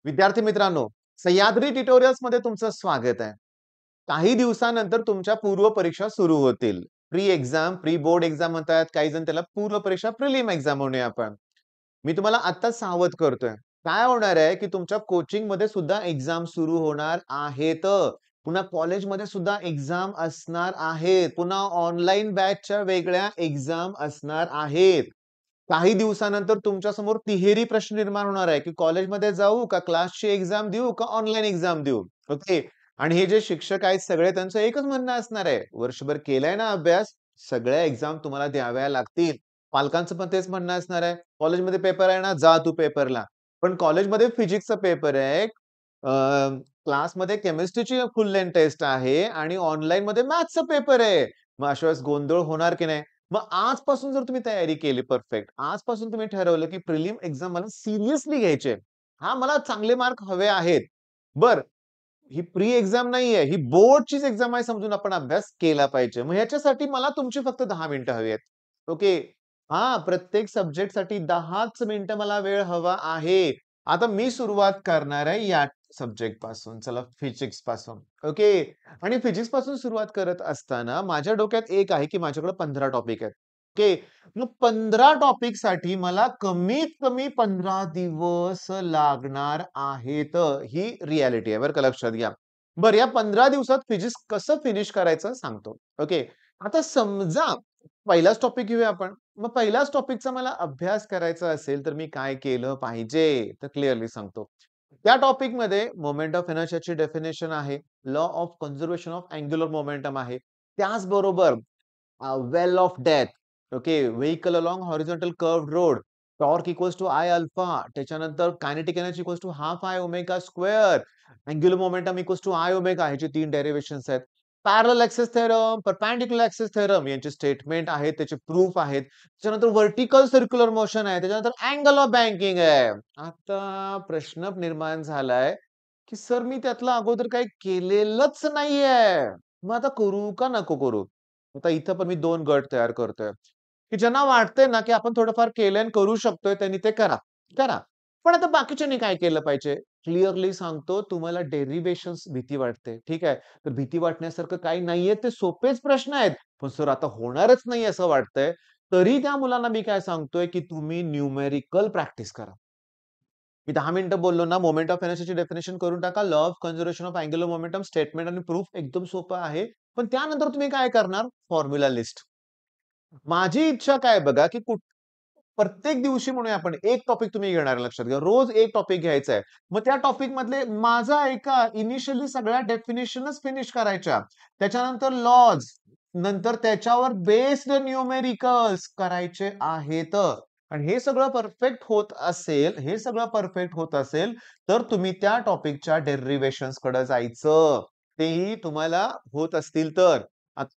विद्यार्थी मित्रांनो, सह्याद्री ट्युटोरियल्स मध्ये तुमचं स्वागत आहे. काही दिवसानंतर तुमच्या पूर्व परीक्षा सुरू होतील. Pre exam, pre board exam म्हणतात, काही जण त्याला पूर्व परीक्षा प्रिलिम एक्झाम म्हणूया आपण. मी तुम्हाला आत्ताच सावध करतोय. काय होणार आहे, की तुमच्या कोचिंगमध्ये सुद्धा एक्झाम सुरू होणार आहेत. पुन्हा कॉलेजमध्ये सुद्धा एक्झाम असणार आहेत. पुन्हा ऑनलाईन बॅचच्या वेगळ्या एक्झाम असणार आहेत. काही दिवसानंतर तुमच्या समोर तिहेरी प्रश्न निर्माण होणार आहे, की कॉलेजमध्ये जाऊ का क्लासची एक्झाम देऊ का ऑनलाईन एक्झाम देऊ? ओके. आणि हे जे शिक्षक आहेत सगळे त्यांचं एकच म्हणणं असणार आहे, वर्षभर केलाय ना अभ्यास, सगळ्या एक्झाम तुम्हाला द्याव्या लागतील. पालकांचं पण तेच म्हणणं असणार आहे. कॉलेजमध्ये पेपर आहे ना, जा तू पेपरला. पण कॉलेजमध्ये फिजिक्सचा पेपर आहे, क्लासमध्ये केमिस्ट्रीची फुल लेंथ टेस्ट आहे आणि ऑनलाईनमध्ये मॅथ्सचा पेपर आहे. मग अशा वेळेस गोंधळ होणार की नाही? मग आजपासून जर तुम्ही तयारी केली परफेक्ट, आजपासून तुम्ही ठरवलं की प्रिलिम एक्झाम मला सिरियसली घ्यायचे. हां, मला चांगले मार्क हवे आहेत. बरं, ही प्री एक्झाम नाहीये, ही बोर्डचीच एक्झाम आहे समजून आपण अभ्यास केला पाहिजे. मग ह्याच्यासाठी मला तुमची फक्त 10 मिनिटं हवी आहेत. ओके. हां, प्रत्येक सब्जेक्टसाठी 10च मिनिटं मला वेळ हवा आहे. आता मी सुरुवात करणार आहे या सब्जेक्ट पासून. चला फिजिक्स पासून. ओके. आणि फिजिक्स पासून सुरुवात करत असताना माझ्या डोक्यात एक आहे, की माझ्याकडे 15 टॉपिक आहेत. ओके. मग 15 टॉपिकसाठी मला कमीत कमी 15 दिवस लागणार आहेत. ही रिॲलिटी आहे बरं का लक्षात घ्या. बरं या 15 दिवसात फिजिक्स कसं फिनिश करायचं सांगतो. ओके. आता समजा पहिलाच टॉपिक घेऊया आपण. मग पहिल्याच टॉपिकचा मला अभ्यास करायचा असेल, तर मी काय केलं पाहिजे? तर क्लिअरली सांगतो. त्या टॉपिकमध्ये मोमेंट ऑफ इनर्शियाची डेफिनिशन आहे. Law of conservation of angular momentum आहे. त्याचबरोबर well of death. Okay. Vehicle along horizontal curved road. Torque equals to I alpha. त्याच्यानंतर kinetic energy equals to half I omega square. Angular momentum equals to I omega. ह्याचे 3 derivations आहेत. Parallel axis theorem, perpendicular axis theorem यांचे statement आहेत, त्याचे proof आहेत. त्याच्यानंतर vertical circular motion आहे. त्याच्यानंतर अँगल ऑफ बँकिंग आहे. आता प्रश्न निर्माण झालाय, की सर मी त्यातलं अगोदर काही केलेलंच नाहीये. मग आता करू का नको करू? आता इथं पण मी 2 गट तयार करतोय, की ज्यांना वाटतंय ना, की आपण थोडंफार केलंय आणि करू शकतोय त्यांनी ते करा. करा. पण आता बाकीच्यांनी काय केलं पाहिजे? क्लिअरली सांगतो तुम्हाला डेरिव्हेशन्स भीती वाटते. ठीक आहे. तर भीती वाटण्यासारखं काही नाहीये. ते सोपेच प्रश्न आहेत. पण सर आता होणारच नाही असं वाटतंय. तरी त्या मुलांना मी काय सांगतोय, की तुम्ही न्यूमेरिकल प्रॅक्टिस करा. मी 10 मिनिटं बोललो ना, मोमेंट ऑफ इनर्शियाची डेफिनिशन करून टाका. Law of conservation of angular momentum statement आणि प्रूफ एकदम सोपं आहे. पण त्यानंतर तुम्ही काय करणार? Formula list. माझी इच्छा काय बघा, की प्रत्येक दिवशी म्हणूया आपण एक टॉपिक तुम्ही घेणार आहे लक्षात घ्या. रोज एक टॉपिक घ्यायचा आहे. मग त्या टॉपिक मधले माझा ऐका इनिशियली सगळ्या डेफिनिशनच फिनिश करायच्या. त्याच्यानंतर लॉज, नंतर त्याच्यावर बेस्ड न्यूमेरिकल्स करायचे आहेत. आणि हे सगळं परफेक्ट होत असेल, हे सगळं परफेक्ट होत असेल, तर तुम्ही त्या टॉपिकच्या डेरिव्हेशन्स कडे जायचं. तेही तुम्हाला होत असतील तर.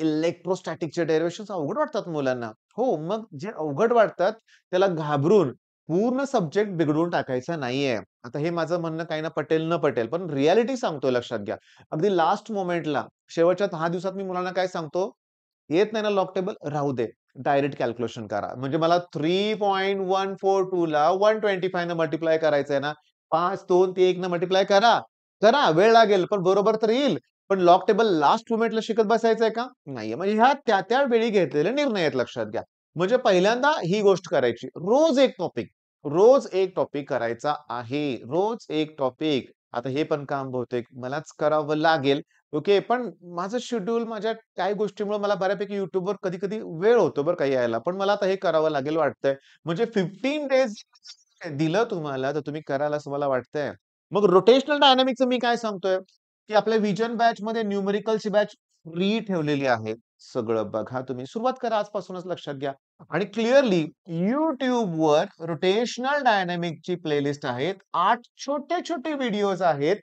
इलेक्ट्रोस्टॅटिकचे डेरिव्हेशन्स अवघड वाटतात मुलांना. हो, मग जे अवघड वाटतात त्याला घाबरून पूर्ण सब्जेक्ट बिघडवून टाकायचा नाहीये. आता हे माझं म्हणणं काही ना पटेल न पटेल, पण रिॲलिटी सांगतोय लक्षात घ्या. अगदी लास्ट मोमेंटला शेवटच्या 10 दिवसात मी मुलांना काय सांगतो, येत नाही ना लॉग टेबल राहू दे. डायरेक्ट कॅल्क्युलेशन करा. म्हणजे मला 3.142 ला 125 ने मल्टिप्लाय करायचंय ना, 5, 2, ते 1 ने मल्टिप्लाय करा. करा, वेळ लागेल, पण बरोबर तर येईल. पण लॉग टेबल लास्ट मोमेंटला शिकत बसायचंय का? नाहीये. म्हणजे ह्या त्या वेळी घेतलेले निर्णय आहेत लक्षात घ्या. म्हणजे पहिल्यांदा ही गोष्ट करायची. रोज एक टॉपिक करायचा आहे. रोज एक टॉपिक. आता हे पण काम बहुतेक मलाच करावं लागेल. ओके. पण माझं शेड्यूल माझ्या काही गोष्टीमुळे मला बऱ्यापैकी YouTubeवर कधी-कधी वेळ होतो बरं का यायला. पण मला आता हे करावं लागेल वाटतंय. म्हणजे 15 डेज दिलं तुम्हाला तर तुम्ही कराल असं मला वाटतंय. मग रोटेशनल डायनामिक्सचं मी काय सांगतोय, की आपल्या व्हिजन बॅचमध्ये न्यूमेरिकलची बॅच फ्री ठेवलेली आहे. सगळं बघा तुम्ही. सुरुवात करा आजपासूनच लक्षात घ्या. आणि क्लिअरली YouTubeवर रोटेशनल डायनामिक्सची प्लेलिस्ट आहेत. 8 छोटे-छोटे व्हिडिओज आहेत.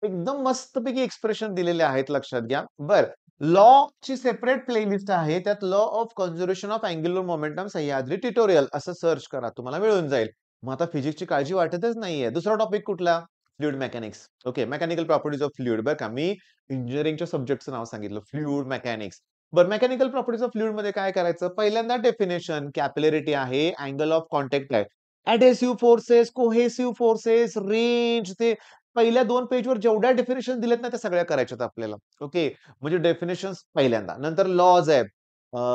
एकदम मस्तपैकी एक्सप्रेशन दिलेले आहेत लक्षात घ्या. बरं. लॉची सेपरेट प्लेलिस्ट आहे. त्यात law of conservation of angular momentum Sahyadri tutorial असं सर्च करा. तुम्हाला मिळून जाईल. मग आता फिजिक्सची काळजी वाटतच नाहीये. दुसरा टॉपिक कुठला? Fluid mechanics. Okay. Mechanical properties of fluid बरं का. मी इंजिनिअरिंगच्या सब्जेक्टचं नाव सांगितलं. Fluid mechanics. बरं मेकॅनिकल प्रॉपर्टीज ऑफ फ्लुइडमध्ये काय करायचं? पहिल्यांदा डेफिनिशन कॅपिलॅरिटी आहे, अँगल ऑफ कॉन्टॅक्ट आहे. ऍडेसिव्ह फोर्सेस, कोहेसिव्ह फोर्सेस, रेंज, ते पहिल्या 2 पेजवर जेवढ्या डेफिनेशन दिलेत ना, त्या सगळ्या करायच्यात आपल्याला. ओके. म्हणजे डेफिनेशन्स पहिल्यांदा. नंतर लॉज आहेत.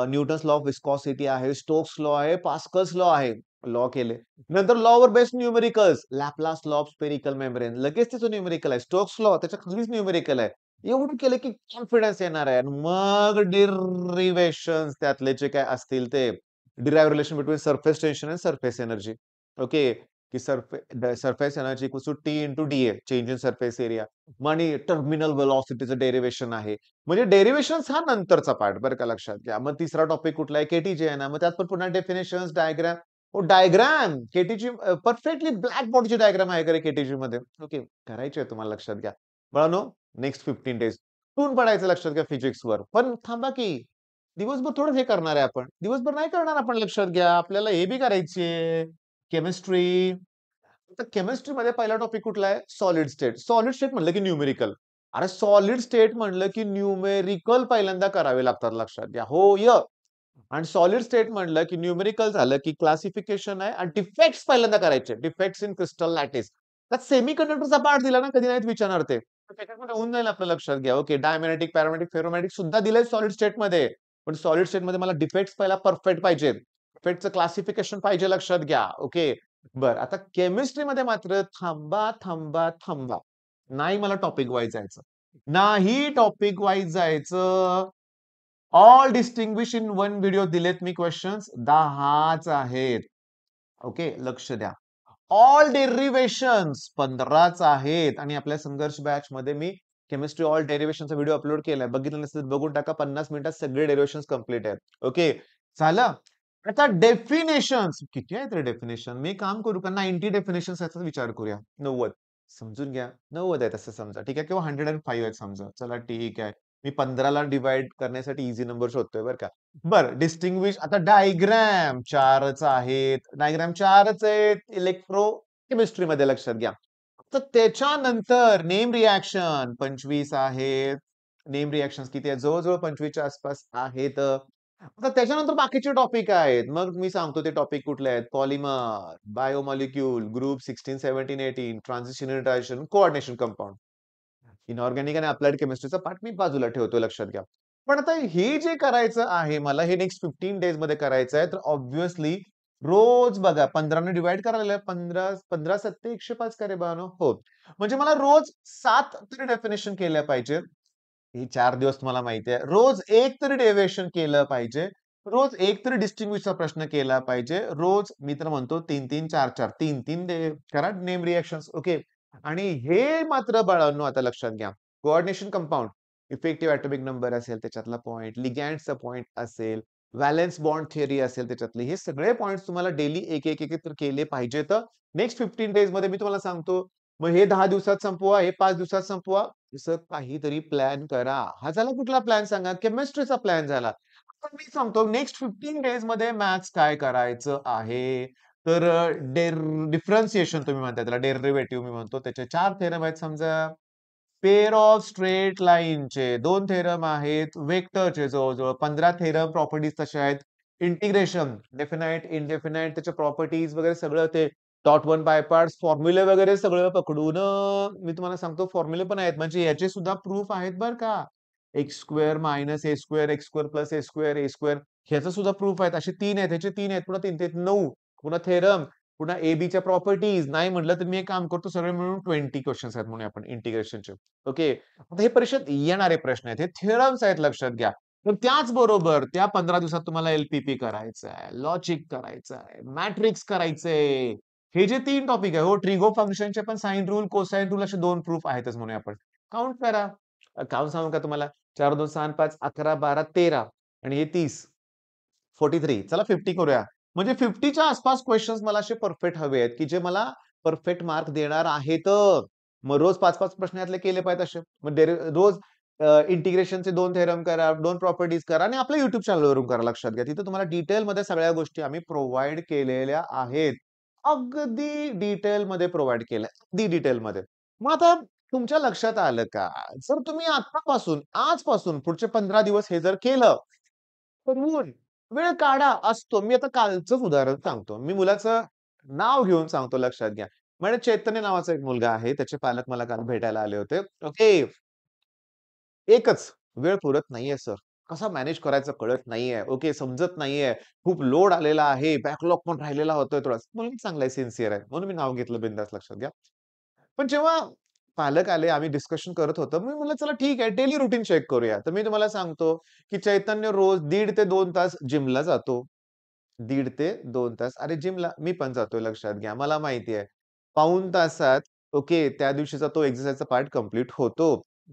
न्यूटन्स लॉ ऑफ विस्कॉसिटी आहे, स्टोक्स लॉ आहे, पास्कल्स लॉ आहे. लॉ केले. नंतर lower based numericals, Laplace law of spherical membrane. लगेच त्याचं न्यूमेरिकल आहे. स्टोक्स लॉ त्याच्या खालीच न्यूमेरिकल आहे. एवढं केलं की कॉन्फिडन्स येणार आहे. आणि मग डिरिव्हेशन्स त्यातले जे काय असतील ते. Derive relation between surface tension and surface energy. Okay. की surface energy equals to T into DA, change in surface area. मग आणि टर्मिनल व्हेलॉसिटीचं डेरिव्हेशन आहे. म्हणजे डेरिव्हेशन्स हा नंतरचा पार्ट बरं का, लक्षात घ्या. मग तिसरा टॉपिक कुठला आहे? केटीजे आहे ना. मग त्यात पण पुन्हा definitions, diagram. Diagram KTG perfectly black बॉडीची डायग्राम आहे का केटीजी मध्ये? ओके. करायची आहे तुम्हाला, लक्षात घ्या. बाळांनो, नेक्स्ट 15 डेज टून पडायचं, लक्षात घ्या, फिजिक्सवर. पण थांबा की दिवसभर थोडं हे करणार आहे आपण. दिवसभर नाही करणार आपण, लक्षात घ्या. आपल्याला हे बी करायची केमिस्ट्री. तर केमिस्ट्रीमध्ये पहिला टॉपिक कुठला आहे? Solid state. सॉलिड स्टेट म्हणलं की न्यूमेरिकल. अरे सॉलिड स्टेट म्हणलं की न्यूमेरिकल पहिल्यांदा करावे लागतात, लक्षात घ्या. हो य. आणि सॉलिड स्टेट म्हणलं की न्यूमेरिकल झालं की क्लासिफिकेशन आहे आणि डिफेक्ट्स पहिल्यांदा करायचे. Defects in crystal lattice. त्यात सेमीकंडक्टरचा पार्ट दिला ना, कधी नाहीत विचारणार ते. तर त्याच्यामध्ये होऊन जाईल आपलं, लक्षात घ्या. ओके. डायमॅग्नेटिक, पॅरामॅग्नेटिक, फेरोमॅग्नेटिक सुद्धा दिलंय सॉलिड स्टेटमध्ये. पण सॉलिड स्टेटमध्ये मला डिफेक्ट्स पहिला परफेक्ट पाहिजेत. डिफेक्टचं क्लासिफिकेशन पाहिजे, लक्षात घ्या. ओके. बरं, आता केमिस्ट्रीमध्ये मात्र थांबा, थांबा, थांबा. नाही मला टॉपिक वाईज जायचं. नाही टॉपिक वाईज जायचं. All distinguish in one video दिलेत मी क्वेश्चन्स. 10च आहेत. ओके, लक्ष द्या. ऑल डेरिव्हेशन्स 15च आहेत. आणि आपल्या संघर्ष बॅच मध्ये मी केमिस्ट्री ऑल डेरिव्हेशनचा व्हिडिओ अपलोड केलाय. बघितलं नसेल बघून टाका. 50 मिनिटात सगळे डेरिव्हेशन्स कम्प्लीट आहेत. ओके, झालं. आता डेफिनेशन्स किती आहेत रे डेफिनेशन? मी काम करू का 90 डेफिनेशन्स याचा विचार करूया. 90 समजून घ्या. 90 आहेत असं समजा, ठीक आहे, किंवा 105 आहेत समजा. चला ठीक आहे. मी 15ला डिवाइड करण्यासाठी इझी नंबर शोधतोय बरं का. बरं, डिस्टिंग्विश. आता डायग्राम 4च आहेत. डायग्राम 4च आहेत इलेक्ट्रो केमिस्ट्रीमध्ये, लक्षात घ्या. तर त्याच्यानंतर नेम रिॲक्शन 25 आहेत. नेम रिॲक्शन्स किती आहेत? जवळ-जवळ 25च्या आसपास आहेत. आता त्याच्यानंतर बाकीचे टॉपिक आहेत. मग मी सांगतो ते टॉपिक कुठले आहेत. Polymer, biomolecule, group 16, 17, 18, transition interaction, coordination compound. Inorganic आणि अप्लाइड केमिस्ट्रीचा पार्ट मी बाजूला ठेवतो, लक्षात घ्या. पण आता हे जे करायचं आहे मला, हे नेक्स्ट 15 डेज मध्ये करायचं आहे. तर ऑब्व्हियसली रोज बघा 15 ने डिवाइड करायला 15 15 सत्ते 105 का रे बाळांनो? हो. म्हणजे मला रोज 7 तरी डेफिनेशन केल्या पाहिजे. हे 4 दिवस तुम्हाला माहिती आहे. रोज एक तरी डेरिव्हेशन केलं पाहिजे. रोज एक तरी डिस्टिंग्विशचा प्रश्न केला पाहिजे. रोज मी तर म्हणतो 3-3, 4-4, 3-3 करा नेम रिएक्शन्स. ओके. आणि हे मात्र बाळांनो आता लक्षात घ्या. Coordination compound, effective atomic number असेल त्याच्यातला पॉइंट, लिगँडचा पॉइंट असेल, व्हॅलेन्स बॉन्ड थिअरी असेल त्याच्यातले, हे सगळे पॉइंट्स तुम्हाला डेली एक तर केले पाहिजेत. नेक्स्ट 15 डेज मध्ये मी तुम्हाला सांगतो. मग हे 10 दिवसात संपवा, हे 5 दिवसात संपवा. असं काहीतरी प्लॅन करा. हा झाला कुठला प्लॅन सांगा? केमिस्ट्रीचा प्लॅन झाला. आता मी सांगतो नेक्स्ट 15 डेज मध्ये मॅथ्स काय करायचं आहे. तर डिफरन्सिएशन तुम्ही म्हणता, त्याला डेरिव्हेटिव्ह मी म्हणतो. त्याचे 4 थेरम आहेत समजा. पेअर ऑफ स्ट्रेट लाईनचे 2 थेरम आहेत. वेक्टरचे जवळ-जवळ 15 थेरम. प्रॉपर्टीज तशा आहेत. इंटिग्रेशन, डेफिनाइट, इनडेफिनाइट, त्याच्या प्रॉपर्टीज वगैरे सगळं ते डॉट वन बाय पार्ट्स, फॉर्म्युले वगैरे सगळं पकडून मी तुम्हाला सांगतो फॉर्म्युले पण आहेत. म्हणजे याचे सुद्धा प्रूफ आहेत बरं का. एक्स स्क्वेअर मायनस ए स्क्वेअर, एक्स स्क्वेअर प्लस ए स्क्वेअर, ए स्क्वेअर, ह्याचं सुद्धा प्रूफ आहेत. असे 3 आहेत, ह्याचे 3 आहेत, पुन्हा 3 ते 9, पुन्हा थेरम, पुन्हा एबीच्या प्रॉपर्टीज. नाही म्हटलं तर मी एक काम करतो, सगळे मिळून 20 क्वेश्चन्स आहेत म्हणून आपण इंटिग्रेशनचे. ओके. आता हे परीक्षेत येणारे प्रश्न आहेत. हे थिअरम्स आहेत, लक्षात घ्या. तर त्याचबरोबर त्या 15 दिवसात तुम्हाला एलपीपी करायचं आहे, लॉजिक करायचं आहे, मॅट्रिक्स करायचंय. हे जे 3 टॉपिक आहे, हो, ट्रिगो फंक्शनचे पण साइन रूल, कोसाइन रूल असे 2 प्रूफ आहेतच म्हणूया आपण. काउंट करा. काउंट सांगू का तुम्हाला? 4, 2, 6, 5, 11, 12, 13 आणि हे 30. 43. चला 50 करूया. म्हणजे 50च्या आसपास क्वेश्चन्स मला असे परफेक्ट हवे आहेत, की जे मला परफेक्ट मार्क देणार आहेत. मग रोज 5-5 प्रश्न यातले केले पाहिजेत असे. मग रोज इंटिग्रेशनचे 2 थेरम करा, 2 प्रॉपर्टीज करा आणि आपल्या YouTube चॅनलवरून करा, लक्षात घ्या. तिथे तुम्हाला डिटेलमध्ये सगळ्या गोष्टी आम्ही प्रोव्हाईड केलेल्या आहेत. अगदी डिटेलमध्ये प्रोव्हाईड केलंय. अगदी डिटेलमध्ये. मग आता तुमच्या लक्षात आलं का? जर तुम्ही आतापासून, आजपासून पुढचे 15 दिवस हे जर केलं, तर वेळ काढा असतो. मी आता कालचंच उदाहरण सांगतो. मी मुलाचं नाव घेऊन सांगतो लक्षात घ्या. म्हणजे चैतन्य नावाचा एक मुलगा आहे. त्याचे पालक मला काल भेटायला आले होते. ओके. एकच. वेळ पुरत नाहीये सर. कसा मॅनेज करायचं कळत नाहीये. ओके, समजत नाहीये. खूप लोड आलेला आहे. बॅकलॉग पण राहिलेला होतोय थोडासा. मुलगा चांगला आहे, सिन्सिअर आहे. म्हणून मी नाव घेतलं बिनधास्त लक्षात घ्या. पण जेव्हा पालक आले, आम्ही डिस्कशन करत होतो. मी म्हटलं चला ठीक आहे, डेली रुटीन चेक करूया. तर मी तुम्हाला सांगतो, की चैतन्य रोज 1.5 ते 2 तास जिमला जातो. 1.5 ते 2 तास. अरे जिमला मी पण जातोय लक्षात घ्या. मला माहिती आहे. पाऊण तासात ओके, त्या दिवशीचा तो एक्सरसाइजचा पार्ट कंप्लीट होतो.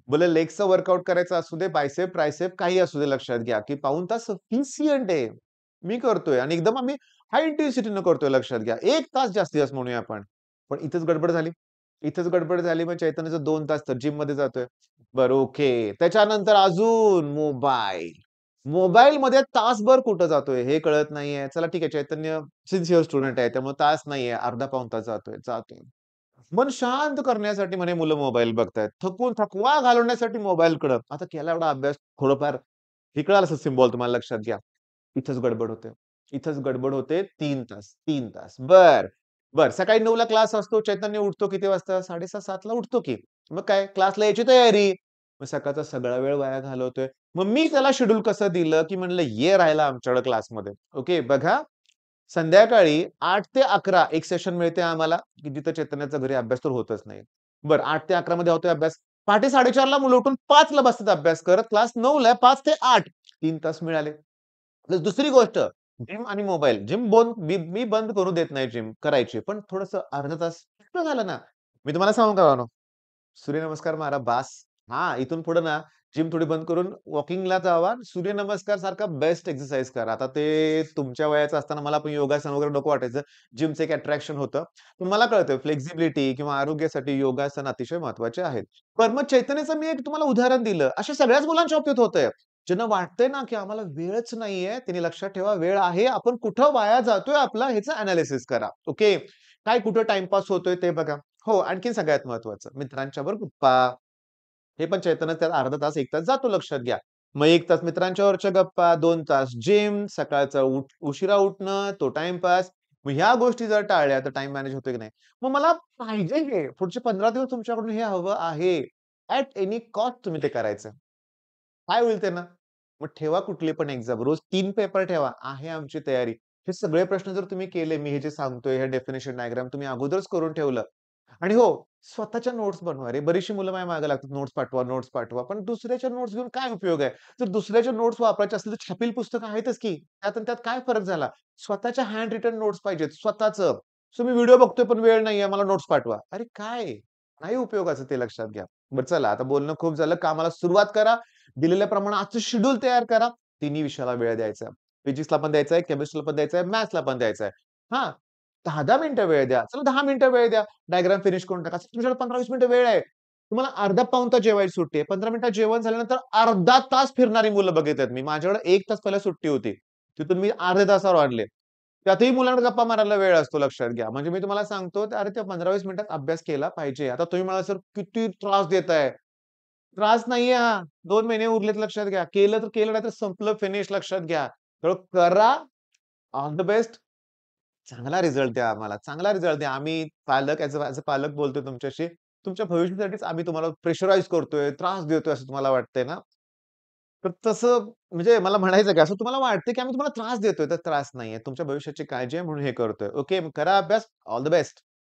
भले लेगचं वर्कआउट करायचं असू दे, बायसेप, ट्रायसेप काही असू दे लक्षात घ्या, की पाऊण तास सफिशियंट आहे. मी करतोय आणि एकदम आम्ही हाय इंटेन्सिटीनं करतोय लक्षात घ्या. 1 तास जास्तीत जास्त म्हणूया आपण. पण इथेच गडबड झाली. इथेच गडबड झाली. मग चैतन्याचं 2 तास तर जिममध्ये जातोय. बरं ओके. त्याच्यानंतर अजून मोबाईल. मोबाईलमध्ये तासभर कुठं जातोय हे कळत नाहीये. चला ठीक आहे चैतन्य सिन्सिअर स्टुडंट आहे. त्यामुळे तास नाहीये, अर्धा पाऊण तास जातोय, जातोय. मन शांत करण्यासाठी म्हणे मुलं मोबाईल बघतायत. थकवा घालवण्यासाठी मोबाईलकडं. आता केला एवढा अभ्यास थोडंफार हे कळालं असेल सिम्बॉल तुम्हाला लक्षात घ्या. इथंच गडबड होते. इथंच गडबड होते 3 तास, 3 तास. बर. सकाळी 9:00ला क्लास असतो. चैतन्य उठतो किती वाजता? 6:30-7:00ला उठतो की. मग काय क्लासला यायची तयारी. मग सकाळचा सगळा वेळ वाया घालवतोय. मग मी त्याला शेड्यूल कसं दिलं, की म्हणलं ये राहायला आमच्याकडे क्लासमध्ये. ओके बघा संध्याकाळी 8 ते 11 एक सेशन मिळते आम्हाला, की जिथं चैतन्याचा घरी अभ्यास तर होतच नाही. बरं 8 ते 11 मध्ये होतोय अभ्यास. पहाटे 4:30ला मुलं उठून 5ला बसतात अभ्यास करत. क्लास 9ला 5 ते 8 3 तास मिळाले. प्लस दुसरी गोष्ट जिम आणि मोबाईल. जिम मी बंद करू देत नाही जिम करायची. पण थोडंसं अर्धा तास एक्स्ट्रा झालं ना. मी तुम्हाला सांगू का भावानो, सूर्यनमस्कार मारा बास. हां, इथून पुढे ना जिम थोडी बंद करून वॉकिंगला जावा. सूर्यनमस्कार सारखा बेस्ट एक्सरसाइज करा. आता ते तुमच्या वयाचं असताना मला पण योगासन वगैरे नको वाटायचं. जिमचं एक अट्रॅक्शन होतं. पण मला कळतं फ्लेक्सिबिलिटी किंवा आरोग्यासाठी योगासन अतिशय महत्त्वाचे आहेत. पण मग चैतन्याचं मी एक तुम्हाला उदाहरण दिलं. अशा सगळ्याच मुलांच्या बाबतीत होतंय. ज्यांना वाटतंय ना, की आम्हाला वेळच नाहीये, त्यांनी लक्षात ठेवा वेळ आहे. आपण कुठं वाया जातोय आपला ह्याचं एनालिसिस करा. ओके. काय कुठं टाईमपास होतोय ते बघा. हो, आणखीन सगळ्यात महत्त्वाचं मित्रांच्या बरोबर गप्पा. हे पण चैतन्य त्यात अर्धा तास, 1 तास जातो लक्षात घ्या. मग 1 तास मित्रांच्याबरोबरच्या गप्पा, 2 तास जिम, सकाळचं उशिरा उठणं, तो टाईमपास. मग ह्या गोष्टी जर टाळल्या तर टाईम मॅनेज होतोय की नाही? मग मला पाहिजे हे पुढचे 15 दिवस तुमच्याकडून हे हवं आहे. ॲट एनी कॉस्ट तुम्ही ते करायचं. काय होईल त्यानं? मग ठेवा कुठली पण एक्झाम. रोज 3 पेपर ठेवा. आहे आमची तयारी. हे सगळे प्रश्न जर तुम्ही केले, मी हे जे सांगतोय, हे डेफिनिशन डायग्राम तुम्ही अगोदरच करून ठेवलं आणि हो, स्वतःच्या नोट्स बनवा रे. बरीचशी मुलं माझ्या मागे लागतात, नोट्स पाठवा, नोट्स पाठवा. पण दुसऱ्याच्या नोट्स घेऊन काय उपयोग आहे? जर दुसऱ्याच्या नोट्स वापरायचे असतील तर छापील पुस्तकं आहेतच की. त्यात आणि त्यात काय फरक झाला? स्वतःच्या हँड रिटन नोट्स पाहिजेत, स्वतःचं. सो मी व्हिडिओ बघतोय पण वेळ नाहीये, मला नोट्स पाठवा. अरे काय? नाही उपयोगाचं ते लक्षात घ्या. बरं चला आता बोलणं खूप झालं. कामाला सुरुवात करा. दिलेल्या प्रमाणात शेड्यूल तयार करा. तिन्ही विषयाला वेळ द्यायचा. फिजिक्सला पण द्यायचा आहे, केमिस्ट्रीला पण द्यायचा आहे, मॅथ्सला पण द्यायचा आहे. हां, 10-10 मिनिटं वेळ द्या. चला 10 मिनिटं वेळ द्या. डायग्राम फिनिश करून टाका. तुमच्याकडे 15-20 मिनिटं वेळ आहे. तुम्हाला अर्धा पाऊण तास जेवायची सुट्टी आहे. 15 मिनिटात जेवण झाल्यानंतर अर्धा तास फिरणारी मुलं बघितलेत मी. माझ्याकडे 1 तास पहिला सुट्टी होती. तिथून मी अर्ध्या तासावर आणले. त्यातही मुलांना गप्पा मारायला वेळ असतो लक्षात घ्या. म्हणजे मी तुम्हाला सांगतो, अरे त्या 15-20 मिनिटात अभ्यास केला पाहिजे. आता तुम्ही म्हणाल, "सर किती त्रास देताय." त्रास नाहीये हा. 2 महिने उरलेत लक्षात घ्या. केलं तर केलं, नाहीतर संपलं फिनिश लक्षात घ्या. तर करा. All the best. चांगला रिझल्ट द्या आम्हाला. चांगला रिझल्ट द्या. आम्ही पालक ॲज अ पालक बोलतोय तुमच्याशी. तुमच्या भविष्यासाठीच आम्ही तुम्हाला प्रेशराईज करतोय, त्रास देतोय असं तुम्हाला वाटतंय ना? तर तसं म्हणजे मला म्हणायचं काय, असं तुम्हाला वाटतंय की आम्ही तुम्हाला त्रास देतोय, तर त्रास नाहीये. तुमच्या भविष्याची काळजी आहे म्हणून हे करतोय. ओके, करा अभ्यास. All the best.